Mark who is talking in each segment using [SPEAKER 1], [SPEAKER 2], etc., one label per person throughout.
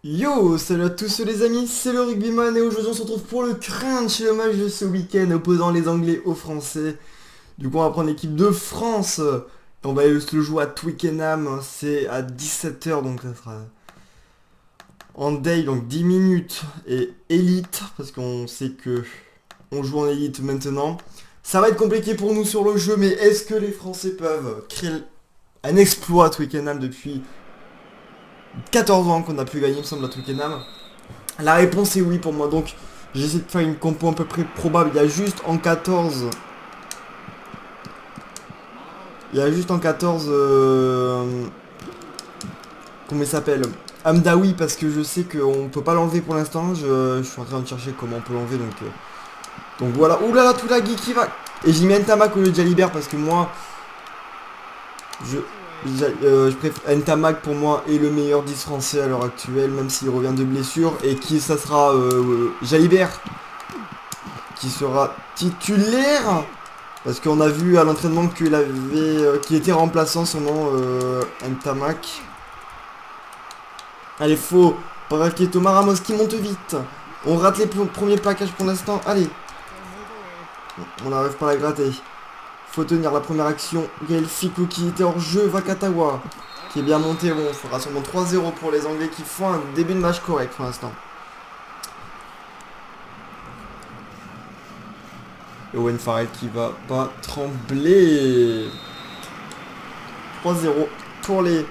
[SPEAKER 1] Yo, salut à tous les amis, c'est le Rugbyman et aujourd'hui on se retrouve pour le crunch, le match de ce week-end opposant les Anglais aux Français. Du coup on va prendre l'équipe de France et on va se le jouer à Twickenham, c'est à 17 h donc ça sera en day, donc 10 minutes et élite parce qu'on sait que on joue en élite maintenant. Ça va être compliqué pour nous sur le jeu, mais est-ce que les Français peuvent créer un exploit à Twickenham depuis 14 ans qu'on n'a plus gagné, il me semble, à Twickenham? La réponse est oui pour moi, donc j'essaie de faire une compo à peu près probable. Il y a juste en 14. Il y a juste en 14. Comment il s'appelle? Amdawi, parce que je sais qu'on peut pas l'enlever pour l'instant. Je suis en train de chercher comment on peut l'enlever, donc voilà. Ouh là là, tout la geek qui va. Et j'ai mis Ntamak au lieu de Jalibert parce que moi, je, je préfère Ntamak pour moi est le meilleur 10 français à l'heure actuelle, même s'il revient de blessure. Et qui ça sera Jalibert qui sera titulaire. Parce qu'on a vu à l'entraînement qu'il était remplaçant son nom Ntamak. Allez, faux. Braquet Thomas Ramos qui monte vite. On rate les premiers plaquages pour l'instant. Allez. On n'arrive pas à la gratter. Faut tenir la première action. Gaël Ficou qui était hors jeu. Vakatawa qui est bien monté. Bon, on fera sûrement 3-0 pour les Anglais qui font un début de match correct pour l'instant. Owen Farrell qui va pas trembler. 3-0 pour les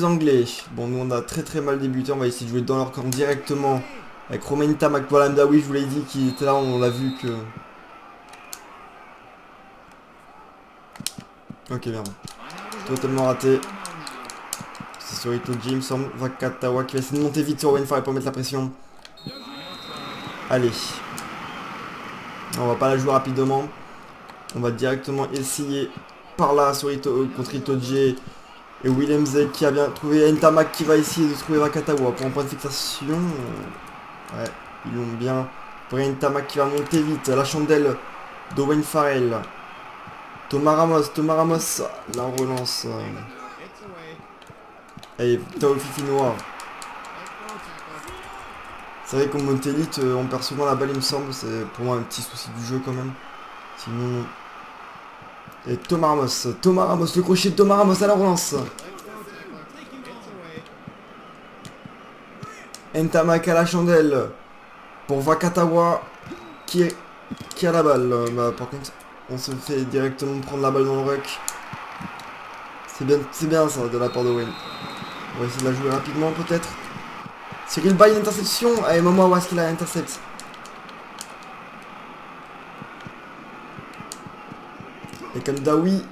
[SPEAKER 1] Anglais. Bon, nous on a très mal débuté. On va essayer de jouer dans leur camp directement. Avec Romain Tamak, voilà Mdawi, je vous l'ai dit, qui était là. On l'a vu que... Ok, merde. Totalement raté. C'est sur Itoji, il me semble. Vakatawa qui va essayer de monter vite sur Owen Farrell pour mettre la pression. Allez. On va pas la jouer rapidement. On va directement essayer par là sur contre Itoji. Et William Zek qui a bien trouvé Ntamak qui va essayer de trouver Vakatawa pour un point de fixation. Ouais, ils l'ont bien. Pour Ntamak qui va monter vite. La chandelle d'Owen Farrell. Thomas Ramos, la relance. Et Taofifi Noir. C'est vrai qu'en mode élite, on perd souvent la balle, il me semble. C'est pour moi un petit souci du jeu quand même. Sinon. Et Thomas Ramos, le crochet de Thomas Ramos à la relance. Ntamak à la chandelle. Pour Vakatawa qui a la balle. Bah, par contre, on se fait directement prendre la balle dans le ruck. C'est bien ça de la part de Wayne. On va essayer de la jouer rapidement peut-être. Cyril Bay, interception. Allez, Momo, où est-ce qu'il a intercept? Et Kaldawi.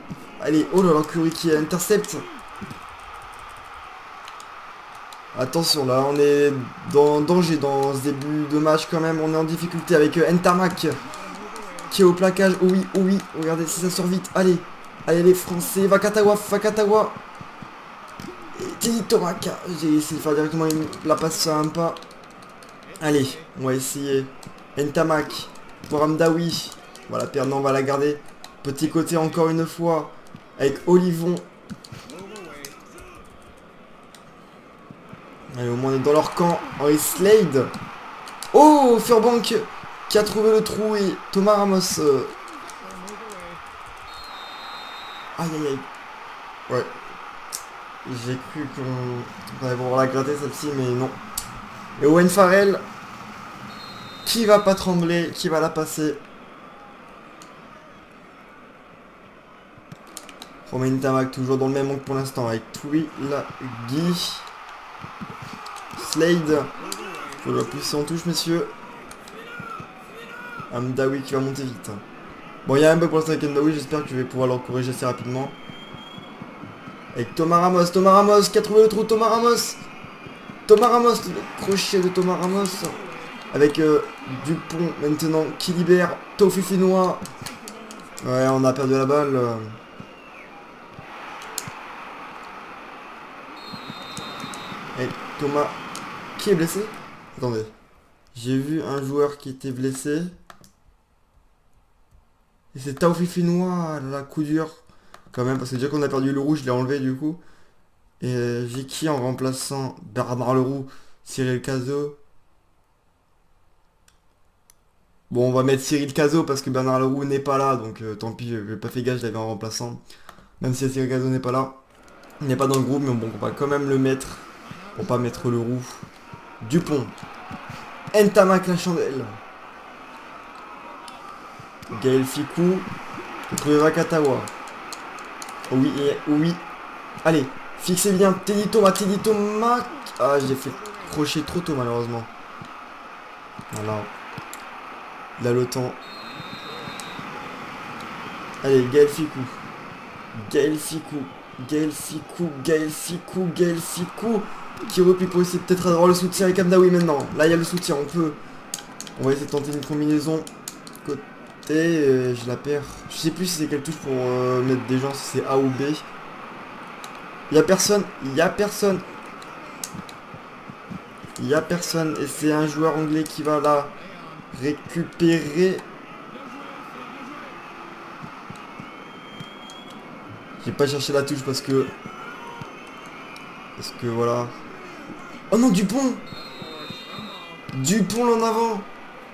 [SPEAKER 1] Allez, oh là là, Curry qui intercept. Attention, là, on est dans danger dans ce début de match quand même. On est en difficulté avec Ntamak qui est au plaquage. Oh oui, oh oui. Regardez si ça sort vite. Allez, allez les Français. Vakatawa. Teddy Tomak. J'ai essayé de faire directement la passe sur un pas. Allez, on va essayer. Ntamak. Pour Amdawi. On va la perdre, non, on va la garder. Petit côté encore une fois. Avec Olivon. Allez, au moins on est dans leur camp. Henry Slade. Oh, Furbank qui a trouvé le trou et Thomas Ramos. Aïe aïe aïe. Ouais. J'ai cru qu'on allait pouvoir la gratter celle-ci, mais non. Et Owen Farrell qui va pas trembler, qui va la passer. Romain Tamak toujours dans le même angle pour l'instant avec Guy. Slade. Faut le pousser en touche, messieurs. Amdawi qui va monter vite. Bon, il y a un bug pour l'instant avec Amdawi, j'espère que je vais pouvoir le corriger assez rapidement. Avec Thomas Ramos qui a trouvé le trou, Thomas Ramos, le crochet de Thomas Ramos. Avec Dupont maintenant qui libère Taufifinois. Ouais, on a perdu la balle. Et Thomas qui est blessé. Attendez. J'ai vu un joueur qui était blessé. Et c'est Taufifinois, la coup dur. Quand même, parce que déjà qu'on a perdu le rouge, je l'ai enlevé du coup. Et j'ai qui en remplaçant Bernard Leroux, Cyril Cazot. Bon, on va mettre Cyril Cazot parce que Bernard Leroux n'est pas là, donc tant pis, je n'ai pas fait gaffe, je l'avais en remplaçant. Même si Cyril Cazot n'est pas là. Il n'est pas dans le groupe, mais bon, on va quand même le mettre. Pour pas mettre Leroux. Dupont. Ntamak la chandelle. Gaël Ficou. Rueva Katawa. Oui, oui. Allez, fixez bien. Teddy Thomas. Ah, j'ai fait crocher trop tôt, malheureusement. Voilà. Là, le temps. Allez, Gaël Ficou. Gaël Ficou. Gaël Ficou. Gaël Ficou. Gaël Ficou. Qui replie pour essayer peut-être avoir le soutien avec Amdaoui maintenant. Là, il y a le soutien. On va essayer de tenter une combinaison. Côté. Je la perds. Je sais plus si c'est quelle touche pour mettre des gens, si c'est A ou B. Il y a personne. Il y a personne. Il y a personne. Et c'est un joueur anglais qui va là récupérer. J'ai pas cherché la touche parce que voilà. Oh non, Dupont. Dupont en avant.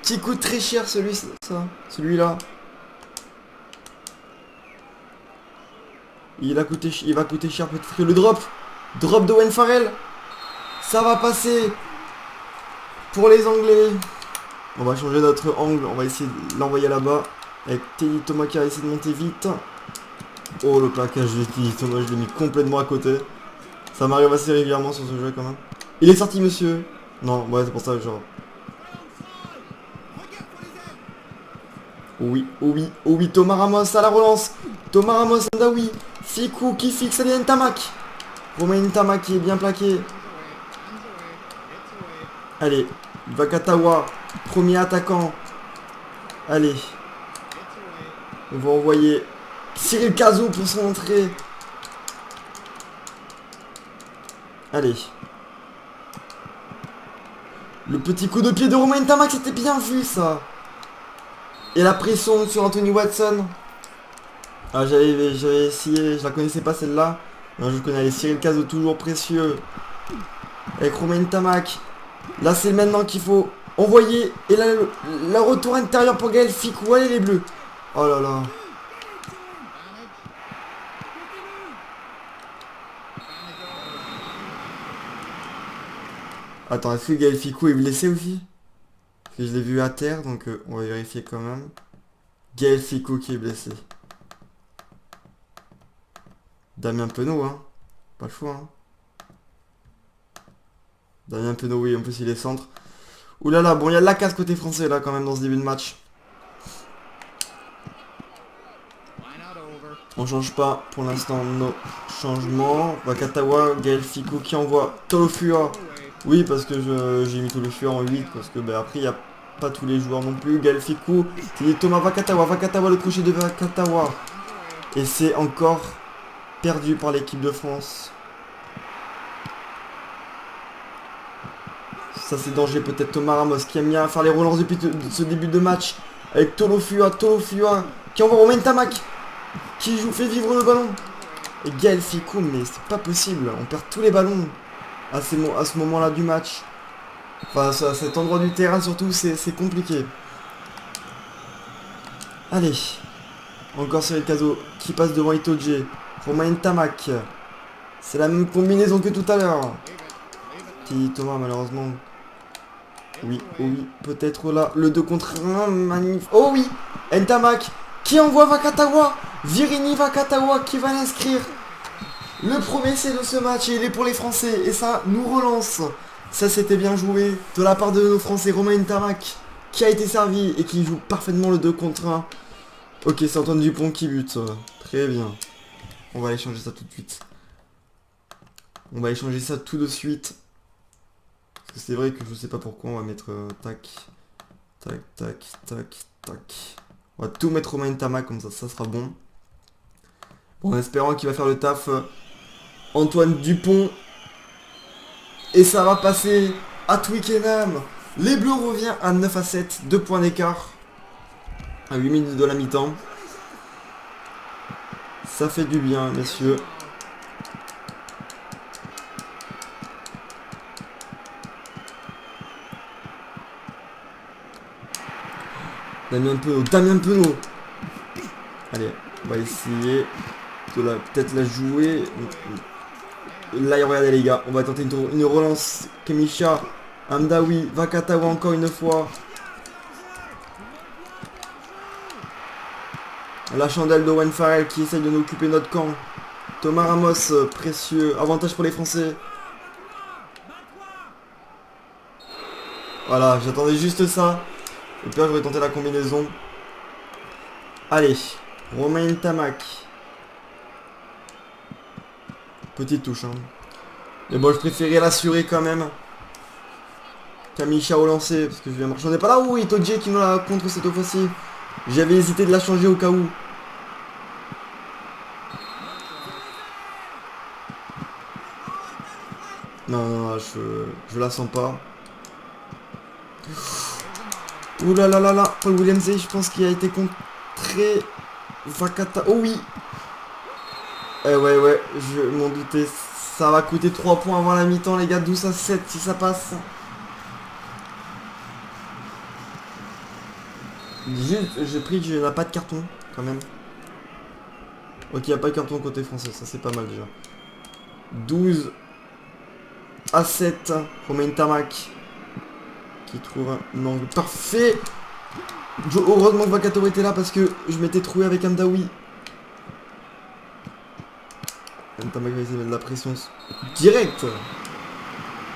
[SPEAKER 1] Qui coûte très cher celui-là. Il va coûter cher peut-être que le drop. Drop de Owen Farrell. Ça va passer. Pour les Anglais. On va changer notre angle. On va essayer de l'envoyer là-bas. Avec Teddy Thomas qui a essayé de monter vite. Oh, le plaquage de Teddy Thomas, je l'ai mis complètement à côté. Ça m'arrive assez régulièrement sur ce jeu quand même. Il est sorti, monsieur. Non, ouais, c'est pour ça, genre. Oui, oui, oui, Thomas Ramos à la relance. Thomas Ramos, Ndaoui. Ficou qui fixe, allez, Ntamak. Romain Ntamak qui est bien plaqué. Allez, Vakatawa, premier attaquant. Allez. On va envoyer Cyril Cazot pour son entrée. Allez. Le petit coup de pied de Romain Ntamak, c'était bien vu ça. Et la pression sur Anthony Watson. Ah, j'avais essayé, je la connaissais pas celle-là. Non, je connais les Cyril Cazot, toujours précieux. Avec Romain Ntamak. Là, c'est maintenant qu'il faut envoyer. Et là, le retour intérieur pour Gaël Ficou. Allez, les bleus. Oh là là. Attends, est-ce que Gaël Ficou est blessé aussi? Parce que je l'ai vu à terre, donc on va vérifier quand même. Gaël Ficou qui est blessé. Damien Penaud, hein. Pas le choix, hein. Damien Penaud, oui, en plus il est centre. Ouh là là, bon, il y a de la casse côté français là quand même dans ce début de match. On change pas pour l'instant nos changements. Vakatawa, Gaël Ficou qui envoie Tolofua. Oui, parce que j'ai mis Tolofua en 8, parce que après il n'y a pas tous les joueurs non plus. Gaël Ficou, c'est Thomas Vakatawa. Vakatawa, le crochet de Vakatawa. Et c'est encore perdu par l'équipe de France. Ça c'est danger, peut-être Thomas Ramos qui aime bien faire les relances depuis ce début de match. Avec Tolofua qui envoie Romain Ntamak qui fait vivre le ballon. Et Gaël Ficou, mais c'est pas possible, on perd tous les ballons à ce moment-là du match. Enfin, à cet endroit du terrain surtout, c'est compliqué. Allez, encore Cyril Cazot qui passe devant Itoje. Romain Ntamak. C'est la même combinaison que tout à l'heure. Teddy Thomas, malheureusement. Oui, oui, peut-être là. Le 2 contre 1, magnifique. Oh oui, Ntamak qui envoie Vakatawa. Virini Vakatawa qui va l'inscrire. Le premier essai de ce match et il est pour les Français. Et ça nous relance. Ça c'était bien joué de la part de nos Français. Romain Ntamak qui a été servi et qui joue parfaitement le 2 contre 1. Ok, c'est Antoine Dupont qui bute. Très bien. On va aller changer ça tout de suite. On va échanger ça tout de suite. Parce que c'est vrai que je sais pas pourquoi on va mettre tac, tac, tac, tac, tac. On va tout mettre Romain Ntamak comme ça sera bon. Bon, en espérant qu'il va faire le taf. Antoine Dupont. Et ça va passer à Twickenham. Les Bleus reviennent à 9-7, 2 points d'écart. À 8 minutes de la mi-temps. Ça fait du bien, messieurs. Damien Penaud. Damien Penaud. Allez, on va essayer de peut-être la jouer. Là, regardez les gars, on va tenter une relance. Kemisha, Amdaoui, Vakatawa encore une fois. La chandelle d'Owen Farrell qui essaye de nous occuper notre camp. Thomas Ramos, précieux. Avantage pour les Français. Voilà, j'attendais juste ça. Et puis là, j'aurais tenté la combinaison. Allez, Romain Ntamak. Petite touche, hein. Mais bon, je préférais l'assurer quand même. Kamisha au lancer, parce que je viens marcher. On est pas là où Itoje qui nous la contre cette fois-ci. J'avais hésité de la changer au cas où. Non, non, je la sens pas. Ouh là là là là, Paul Williams, je pense qu'il a été contré. Vakata, oh oui. Ouais, je m'en doutais. Ça va coûter 3 points avant la mi-temps, les gars. 12-7 si ça passe. Juste, j'ai pris qu'il n'y a pas de carton, quand même. Ok, il n'y a pas de carton côté français, ça c'est pas mal déjà. 12-7, Romain Ntamak qui trouve un angle parfait. Heureusement que Vakatawa était là parce que je m'étais trouvé avec Amdaoui. Ntamak va essayer de mettre de la pression directe.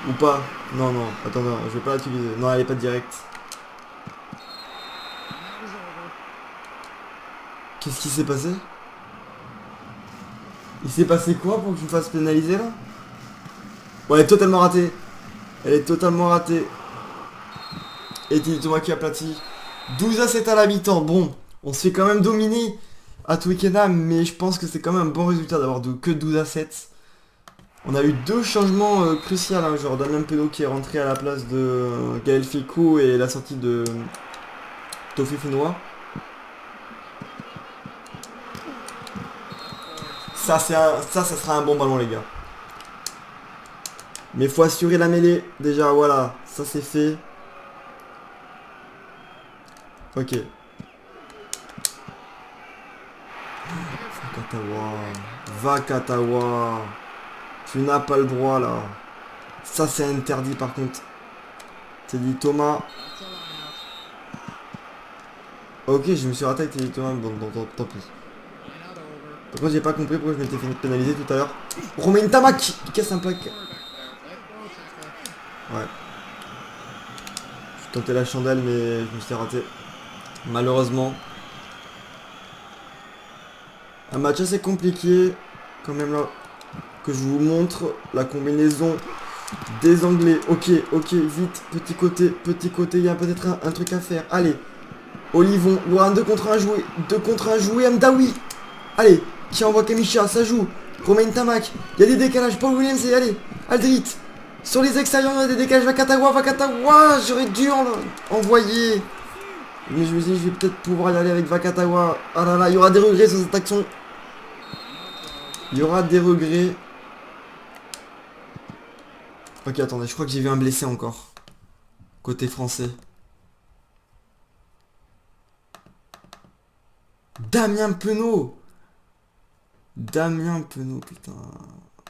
[SPEAKER 1] Ou pas? Non, non, attends, non, je vais pas l'utiliser. Non, elle est pas directe. Qu'est-ce qui s'est passé? Il s'est passé quoi pour que je me fasse pénaliser là? Bon, elle est totalement ratée. Elle est totalement ratée. Et Thomas qui aplati. 12-7 à la mi-temps. Bon, on se fait quand même dominer à Twickenham, mais je pense que c'est quand même un bon résultat d'avoir que 12-7. On a eu 2 changements cruciaux, hein, genre Damien Penaud qui est rentré à la place de Gaël Ficou et la sortie de Tofi Fenois. Ça sera un bon ballon, les gars. Mais faut assurer la mêlée. Déjà, voilà, ça c'est fait. Ok. Vakatawa. Tu n'as pas le droit là. Ça c'est interdit par contre. T'es dit Thomas. Ok, je me suis raté avec Teddy Thomas. Bon, tant pis. Par contre, j'ai pas compris pourquoi je m'étais fait pénaliser tout à l'heure. Romain Ntamak qui casse un pack. Ouais. Je tentais la chandelle, mais je me suis raté. Malheureusement. Un match assez compliqué. Quand même là. Que je vous montre la combinaison des Anglais. Ok, vite. Petit côté. Il y a peut-être un truc à faire. Allez. Olivon. Il y aura un 2 contre 1 joué. 2 contre 1 joué. Amdaoui. Allez. Qui envoie Kamisha. Ça joue. Romain Ntamak. Il y a des décalages. Paul Williams et allez. Aldrit. Sur les extérieurs, il y a des décalages. Vakatawa. J'aurais dû envoyer. Mais je me suis dit, je vais peut-être pouvoir y aller avec Vakatawa. Ah là là, il y aura des regrets sur cette action. Il y aura des regrets. Ok, attendez, je crois que j'ai vu un blessé encore. Côté français. Damien Penaud. Putain.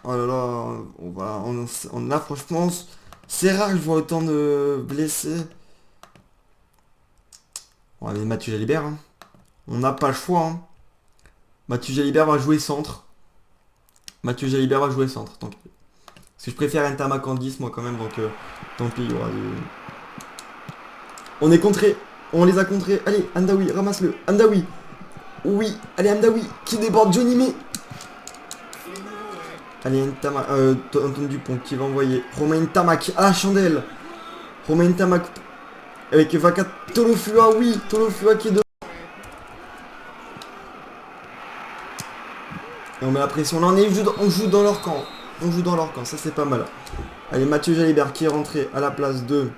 [SPEAKER 1] Oh là là, là franchement, c'est rare que je vois autant de blessés. On va aller Mathieu Jalibert. Hein. On n'a pas le choix. Hein. Mathieu Jalibert va jouer centre. Tant pis. Parce que je préfère Ntamak en 10 moi quand même, donc tant pis, il y aura du... On est contré. On les a contrés. Allez, Amdaoui, ramasse-le. Amdaoui. Oui, allez Amdaoui qui déborde Johnny May. Allez, Ntamak, Antoine Dupont qui va envoyer Romain Ntamak à la chandelle. Romain Ntamak avec Tolofua, oui, Tolofua qui est devant. Et on met la pression. Là, on joue dans leur camp. Ça c'est pas mal. Allez, Mathieu Jalibert qui est rentré à la place de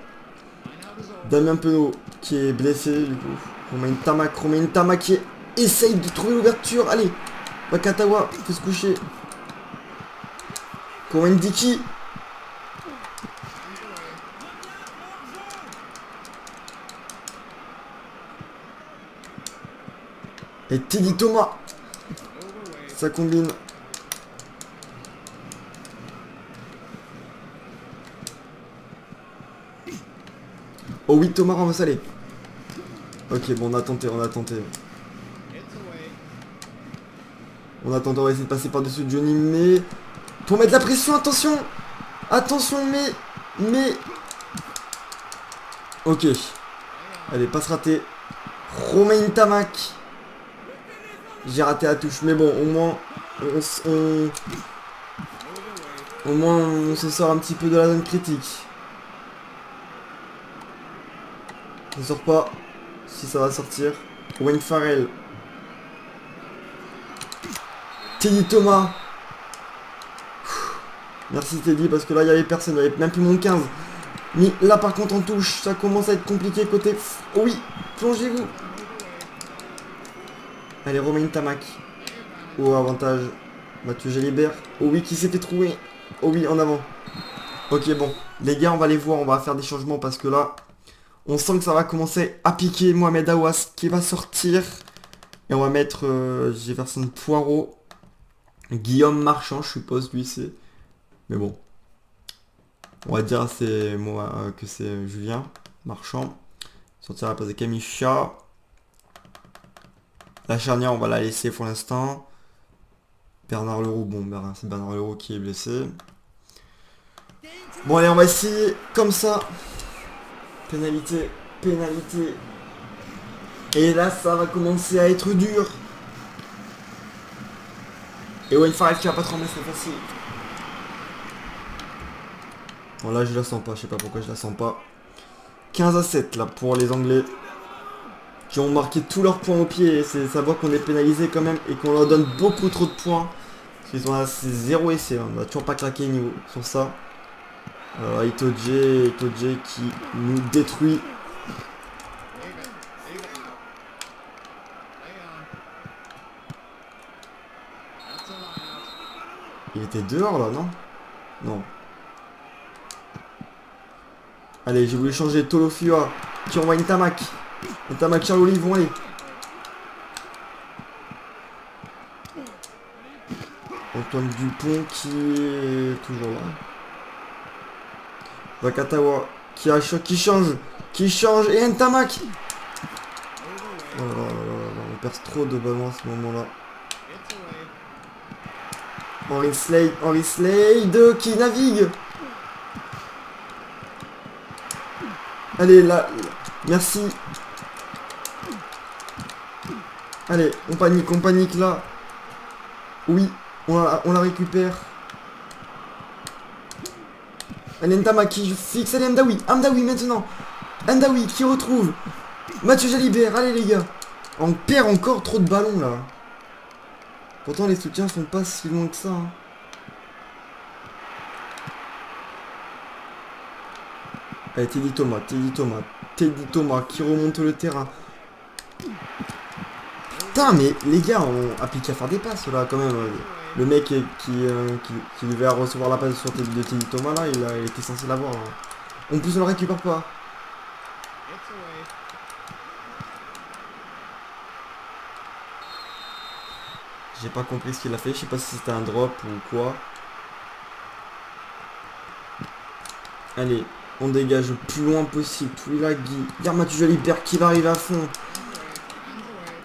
[SPEAKER 1] Damien Penaud qui est blessé du coup. Romain Ntamak qui essaye de trouver l'ouverture. Allez, Vakatawa peut se coucher. Romain Diki. Et Teddy Thomas. Ça combine. Oh oui, Thomas ramasse, allez. Ok, bon, on a tenté, on a tenté. On a tenté, on va essayer de passer par-dessus Johnny, mais... Pour mettre la pression, attention. Attention, mais... Ok. Allez, passe ratée. Romain Tamac. J'ai raté la touche, mais bon, au moins... Au moins, on se sort un petit peu de la zone critique. Ça sort pas. Si ça va sortir. Wayne Farrell. Teddy Thomas. Merci Teddy, parce que là, il n'y avait personne. Il n'y avait même plus mon 15. Mais là, par contre, en touche, ça commence à être compliqué côté... Oh oui, plongez-vous. Allez, Romain Tamac. Oh, avantage. Mathieu Jalibert. Oh oui, qui s'était trouvé. Oh oui, en avant. Ok, bon. Les gars, on va les voir. On va faire des changements parce que là, on sent que ça va commencer à piquer. Mohamed Aouas qui va sortir. Et on va mettre Jefferson Poirot. Guillaume Marchand, je suppose, lui, c'est... Mais bon. On va dire c'est moi que c'est Julien Marchand. Sortir à la place de Camille Chat. La charnière, on va la laisser pour l'instant. Bernard Leroux, bon, c'est Bernard Leroux qui est blessé. Bon, allez, on va essayer comme ça. Pénalité, pénalité. Et là, ça va commencer à être dur. Et Wayne Farrell qui va pas trembler, c'est facile. Bon, là, je la sens pas, je sais pas pourquoi je la sens pas. 15-7 là pour les Anglais. Qui ont marqué tous leurs points au pied. Et c'est savoir qu'on est pénalisé quand même et qu'on leur donne beaucoup trop de points. Parce qu'ils ont assez 0 essai. Hein. On va toujours pas craquer niveau sur ça. Itoje qui nous détruit. Il était dehors là, non? Non. Allez, j'ai voulu changer Tolofua qui envoie une Tamac. Une Tamac Charles vont aller. Antoine Dupont qui est toujours là. Vakatawa qui change. Et un Tamac. Oh là là là là, on perd trop de ballons à ce moment-là. Henry Slade qui navigue. Allez, là, merci. Allez, on panique là. Oui, on la récupère. Allez, Ntama qui fixe. Allez, Amdaoui maintenant. Amdaoui qui retrouve. Mathieu Jalibert, allez les gars. On perd encore trop de ballons là. Pourtant les soutiens sont pas si loin que ça. Hein. Allez, Teddy Thomas qui remonte le terrain. Putain, mais les gars ont appliqué à faire des passes là quand même. Le mec qui devait recevoir la passe sur de Teddy Thomas là, il était censé l'avoir. Hein. En plus on le récupère pas. J'ai pas compris ce qu'il a fait, je sais pas si c'était un drop ou quoi. Allez, on dégage le plus loin possible. Touilagui. Regarde Mathieu Jalibert qui va arriver à fond.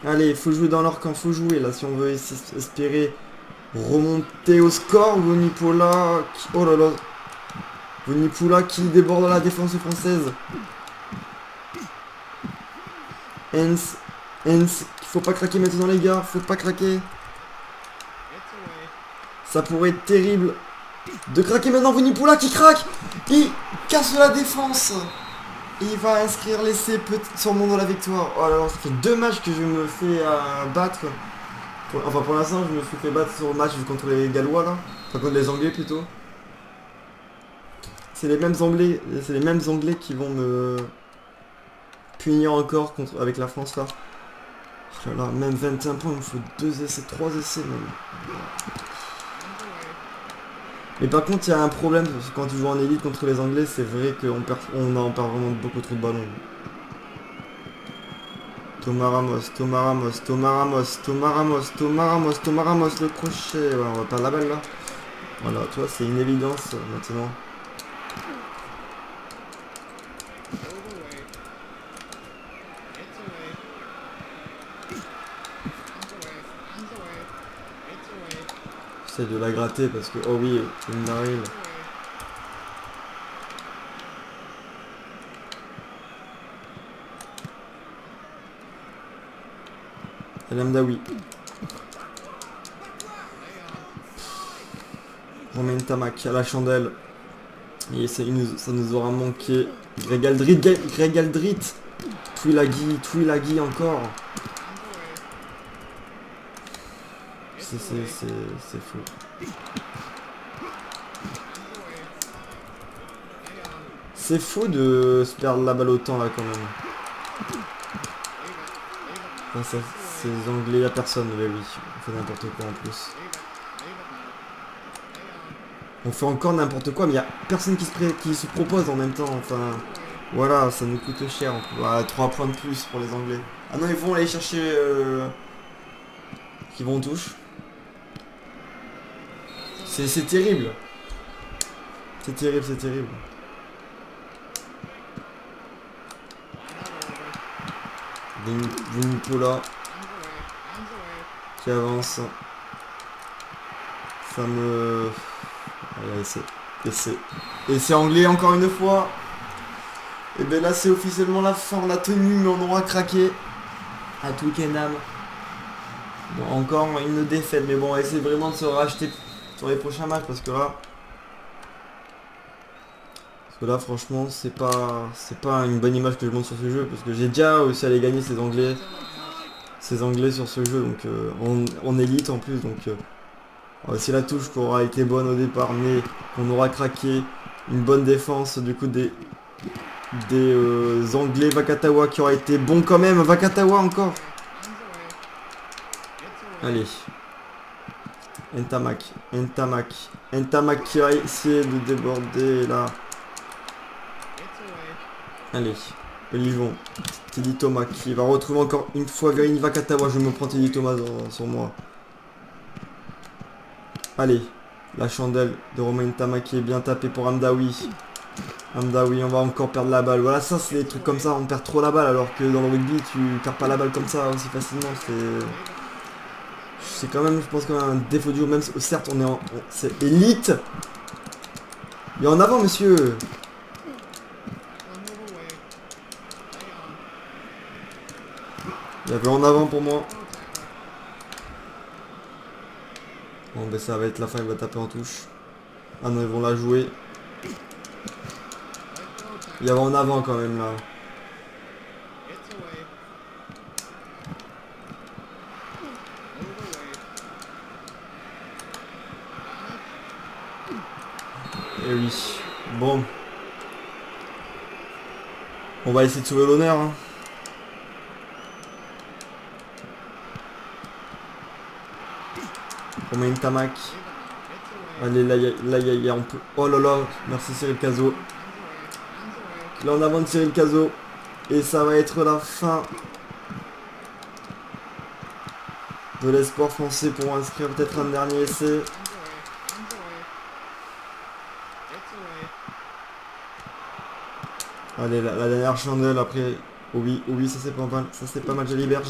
[SPEAKER 1] Allez, il faut jouer dans leur camp, faut jouer là si on veut espérer remonter au score. Vonipola qui... Oh là là. Vonipola qui déborde la défense française. Hens, faut pas craquer maintenant les gars, faut pas craquer. Ça pourrait être terrible de craquer maintenant. Vonipola qui craque. Il casse la défense. Et il va inscrire l'essai sûrement dans la victoire. Oh là là, ça fait 2 matchs que je me fais battre. Enfin pour l'instant je me suis fait battre sur le match contre les Gallois là. Enfin contre les Anglais plutôt. C'est les mêmes Anglais qui vont me punir encore avec la France là. Oh là là, même 21 points, il me faut 2 essais, 3 essais même. Mais par contre, il y a un problème, parce que quand tu joues en élite contre les Anglais, c'est vrai qu'on perd vraiment beaucoup trop de ballons. Thomas Ramos, Thomas Ramos, Thomas Ramos, Thomas Ramos, Thomas Ramos, Thomas Ramos, le crochet. Ouais, on va perdre la balle là. Voilà, tu vois, c'est une évidence maintenant. J'essaie de la gratter parce que, oh oui, une narine. El Amdaoui. Romain Tamac à la chandelle. Et ça nous aura manqué. Greg Aldrit, Greg Aldrit. Twilaghi encore. C'est fou. C'est fou de se perdre la balle autant là quand même. Enfin, ces Anglais, y'a personne avec lui. On fait n'importe quoi en plus. On fait encore n'importe quoi, mais il n'y a personne qui se propose en même temps. Enfin, voilà, ça nous coûte cher. Voilà, 3 points de plus pour les Anglais. Ah non, ils vont aller chercher... qui vont en touche. C'est terrible. C'est terrible, c'est terrible. Vunipola qui avance. Ça me... Et c'est anglais encore une fois. Et ben là c'est officiellement la fin. On a tenu mais on aura craqué. À Twickenham. Bon, encore une défaite. Mais bon on va essayer vraiment de se racheter sur les prochains matchs. Parce que là franchement c'est pas une bonne image que je montre sur ce jeu. Parce que j'ai déjà aussi allé gagner ces anglais sur ce jeu. Donc en élite en plus. Donc c'est la touche qui aura été bonne au départ, mais on aura craqué. Une bonne défense du coup des Anglais. Vakatawa qui aura été bon quand même. Vakatawa encore. Allez. Ntamak qui a essayé de déborder là. Allez. Olivon. Teddy Thomas qui va retrouver encore une fois Garini Vakatawa. Je me prends Teddy Thomas sur moi. Allez, la chandelle de Romain Tamac qui est bien tapée pour Amdaoui. Amdaoui, on va encore perdre la balle. Voilà, ça c'est des trucs comme ça, on perd trop la balle alors que dans le rugby tu perds pas la balle comme ça aussi facilement. C'est quand même, je pense, quand même un défaut du jeu. Même certes, c'est élite. Il est en avant, monsieur. Il y avait en avant pour moi. Bon ben ça va être la fin, il va taper en touche. Ah non, ils vont la jouer. Il y avait en avant quand même là. Et oui. Bon. On va essayer de sauver l'honneur. Hein. Romain Tamac. Allez, là, on peut... Oh là là, merci Cyril Cazot. Là, on avance Cyril Cazot. Et ça va être la fin de l'espoir français pour inscrire peut-être un dernier essai. Allez, la dernière chandelle après. Oh oui, ça c'est pas mal. Ça c'est pas mal, Jalibert.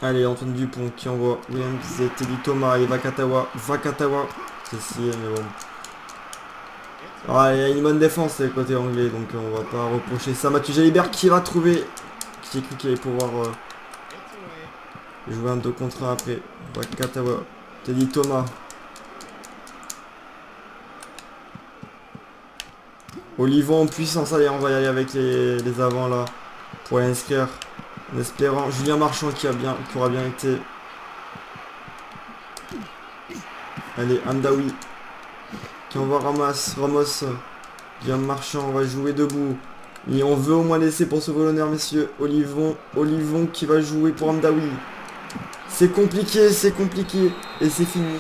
[SPEAKER 1] Allez, Antoine Dupont qui envoie Williams et Teddy Thomas et Vakatawa. C'est si, mais bon. Ah, il y a une bonne défense côté anglais, donc on va pas reprocher ça. Mathieu Jalibert qui va trouver. Qui a cru qu'il allait pouvoir jouer un 2 contre 1 après. Vakatawa. Teddy Thomas. Olivon en puissance, allez, on va y aller avec les avants là. Pour inscrire. En espérant Julien Marchand qui aura bien été. Allez, Amdaoui qui envoie Ramos. Julien Marchand, on va jouer debout. Et on veut au moins laisser pour sauver l'honneur, messieurs. Olivon qui va jouer pour Amdaoui. C'est compliqué. Et c'est fini.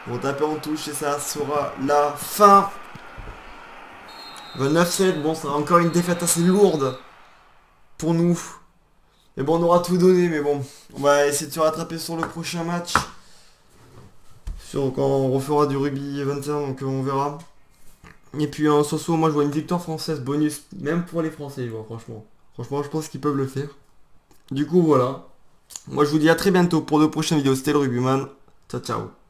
[SPEAKER 1] On va taper en touche et ça sera la fin. 29-7, bon, ça sera encore une défaite assez lourde. pour nous. Mais bon, on aura tout donné, mais bon. On va essayer de se rattraper sur le prochain match. Sur quand on refera du rugby 21, donc on verra. Et puis en Soso, moi je vois une victoire française bonus, même pour les Français, je vois, franchement. Franchement, je pense qu'ils peuvent le faire. Du coup, voilà. Moi je vous dis à très bientôt pour de prochaines vidéos. C'était le Rugbyman. Ciao, ciao.